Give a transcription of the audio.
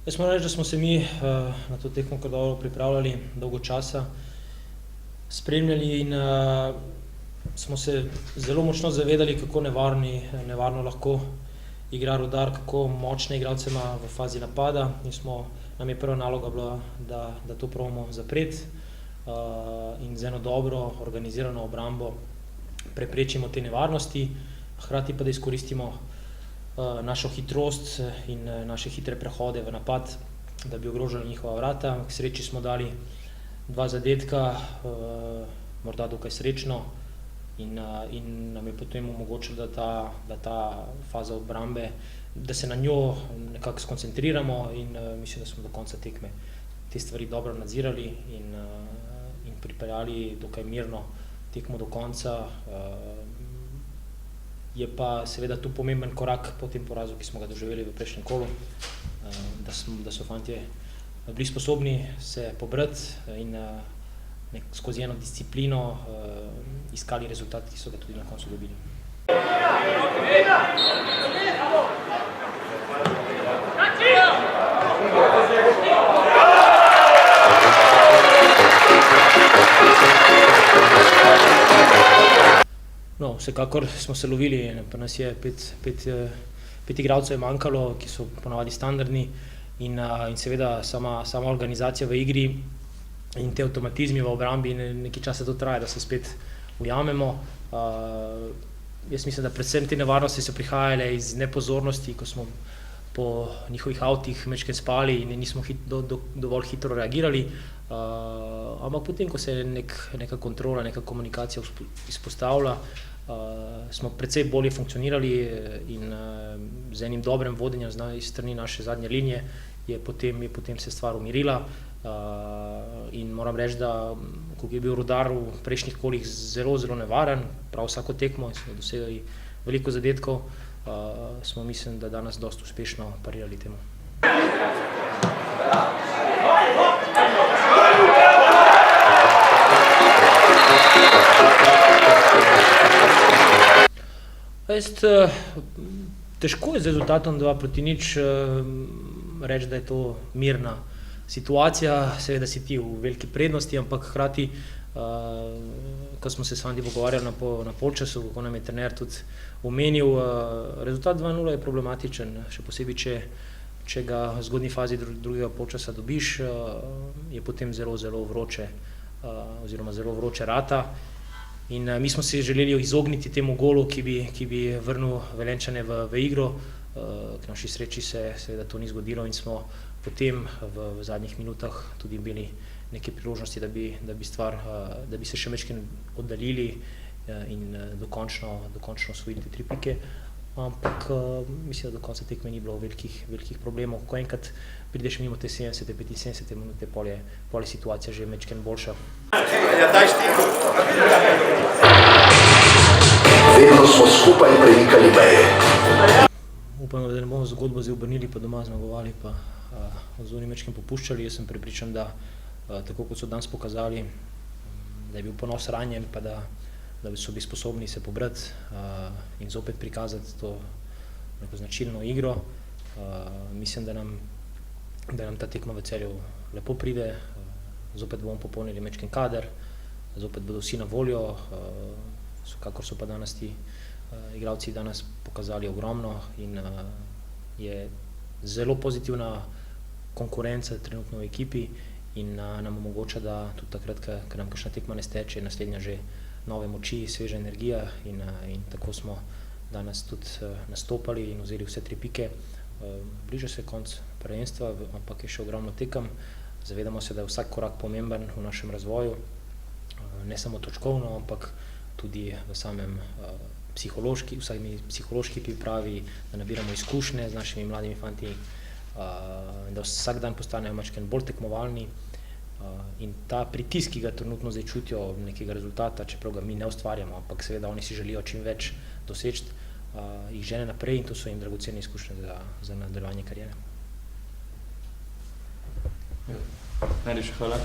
Jaz moram reči, da smo se mi na to tekmo kar dobro pripravljali, dolgo časa spremljali in smo se zelo močno zavedali, kako nevarno lahko igra Rudar, kako močne igralce ima v fazi napada, in nam je prva naloga bila, da to probamo zapreti in z eno dobro organizirano obrambo preprečimo te nevarnosti, hkrati pa da izkoristimo našo hitrost in naše hitre prehode v napad, da bi ogrožali njihova vrata. K sreči smo dali 2 zadetka, morda dokaj srečno, in nam je potem omogočilo, da ta faza obrambe, da se na njo nekako skoncentriramo, in mislim, da smo do konca tekme te stvari dobro nadzirali in pripeljali dokaj mirno tekmo do konca. Je pa seveda tu pomemben korak po tem porazu, ki smo ga doživeli v prejšnjem kolu, da so fantje bili sposobni se pobrati in skozi eno disciplino iskali rezultat, ki so ga tudi na koncu dobili. No, vsekakor smo se lovili, pa nas je pet igralcev je manjkalo, ki so ponavadi standardni, in seveda sama organizacija v igri in te avtomatizmi v obrambi, nekaj časa to traja, da se spet ujamemo. Jaz mislim, da predvsem te nevarnosti so prihajale iz nepozornosti, ko smo po njihovih avtih majčkeno spali in nismo dovolj hitro reagirali, ampak potem, ko se neka kontrola, neka komunikacija izpostavlja, smo precej bolje funkcionirali in z enim dobrem vodenjem iz strani naše zadnje linije je potem se stvar umirila. In moram reči, da ko je bil Rudar v prejšnjih kolih zelo nevaren, prav vsako tekmo, in smo dosegali veliko zadetkov, smo, mislim, da danes dosti uspešno parirali temu. Težko je z rezultatom 2-0 reči, da je to mirna situacija. Seveda si ti v veliki prednosti, ampak hkrati, ko smo se s fanti pogovarjali na polčasu, kako nam je trener tudi omenil, rezultat 2-0 je problematičen, še posebej, če ga v zgodnji fazi drugega polčasa dobiš, je potem zelo vroče, oziroma zelo vroče rata. In mi smo si želeli izogniti temu golu, ki bi vrnil Velenjčane v igro. K naši sreči se seveda to ni zgodilo in smo potem v zadnjih minutah tudi imeli neke priložnosti, da bi se še majčkeno oddaljili in dokončno osvojili te 3 pike. Ampak mislim, da do konca tekme ni bilo velikih problemov. Ko enkrat prideš mimo te 70-75 minute, pol je situacija že majčkeno boljša. Vedno smo skupaj premikali meje. Upam, da ne bomo zgodbo zdaj obrnili, pa doma zmagovali, pa odzoni majčkeno popuščali. Jaz sem prepričan, da tako kot so danes pokazali, da je bil ponos ranjen, pa da so bili sposobni se pobrati in zopet prikazati to neko značilno igro. Mislim, da nam ta tekma v Celju lepo pride, zopet bomo popolnili majčkeno kader, zopet bodo vsi na voljo, kakor so pa danes ti igralci danes pokazali ogromno, in je zelo pozitivna konkurenca trenutno v ekipi in nam omogoča, da tudi takrat, ko nam kakšna tekma ne steče, naslednja že nove moči, sveža energija, in tako smo danes tudi nastopali in vzeli vse 3 pike. Bliža se konec prvenstva, ampak je še ogromno tekem. Zavedamo se, da je vsak korak pomemben v našem razvoju, ne samo točkovno, ampak tudi v samem psihološki pripravi, da nabiramo izkušnje z našimi mladimi fanti, da vsak dan postanejo majčkeno bolj tekmovalni, in ta pritisk, ki ga trenutno zdaj čutijo nekega rezultata, čeprav ga mi ne ustvarjamo, ampak seveda oni si želijo čim več doseči, jih žene naprej, in to so jim dragocene izkušnje za nadaljevanje kariere. Najlepša hvala.